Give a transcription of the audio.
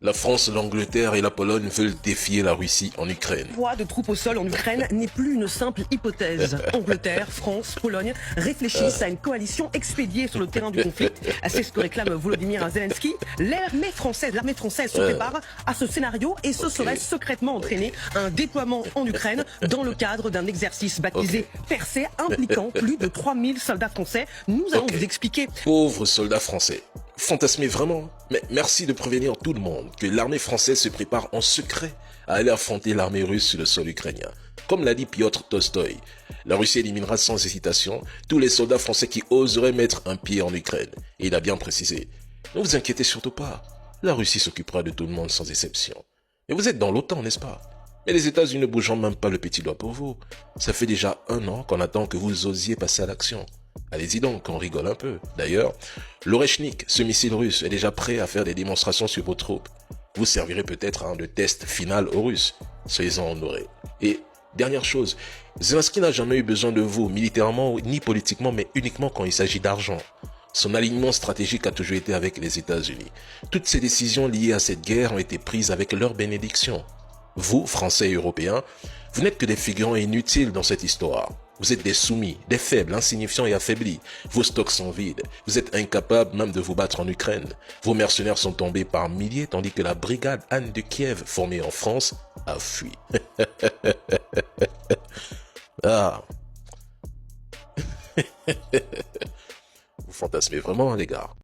La France, l'Angleterre et la Pologne veulent défier la Russie en Ukraine. L'envoi de troupes au sol en Ukraine n'est plus une simple hypothèse. Angleterre, France, Pologne réfléchissent à une coalition expédiée sur le terrain du conflit. C'est ce que réclame Volodymyr Zelensky. L'armée française se prépare à ce scénario et ce serait secrètement entraîner un déploiement en Ukraine dans le cadre d'un exercice baptisé Percée impliquant plus de 3000 soldats français. Nous allons vous expliquer. Pauvres soldats français. Fantasmez vraiment. Mais merci de prévenir tout le monde que l'armée française se prépare en secret à aller affronter l'armée russe sur le sol ukrainien. Comme l'a dit Piotr Tolstoï, la Russie éliminera sans hésitation tous les soldats français qui oseraient mettre un pied en Ukraine. Et il a bien précisé, ne vous inquiétez surtout pas, la Russie s'occupera de tout le monde sans exception. Et vous êtes dans l'OTAN, n'est-ce pas? Mais les États-Unis ne bougent même pas le petit doigt pour vous. Ça fait déjà 1 an qu'on attend que vous osiez passer à l'action. Allez-y donc, on rigole un peu. D'ailleurs, l'Oreshnik, ce missile russe, est déjà prêt à faire des démonstrations sur vos troupes. Vous servirez peut-être de test final aux Russes. Soyez-en honorés. Et dernière chose, Zelensky n'a jamais eu besoin de vous, militairement ni politiquement, mais uniquement quand il s'agit d'argent. Son alignement stratégique a toujours été avec les États-Unis. Toutes ces décisions liées à cette guerre ont été prises avec leur bénédiction. Vous, Français et Européens, vous n'êtes que des figurants inutiles dans cette histoire. Vous êtes des soumis, des faibles, insignifiants et affaiblis. Vos stocks sont vides. Vous êtes incapables même de vous battre en Ukraine. Vos mercenaires sont tombés par milliers tandis que la brigade Anne de Kiev, formée en France, a fui. Ah. Vous fantasmez vraiment, les gars.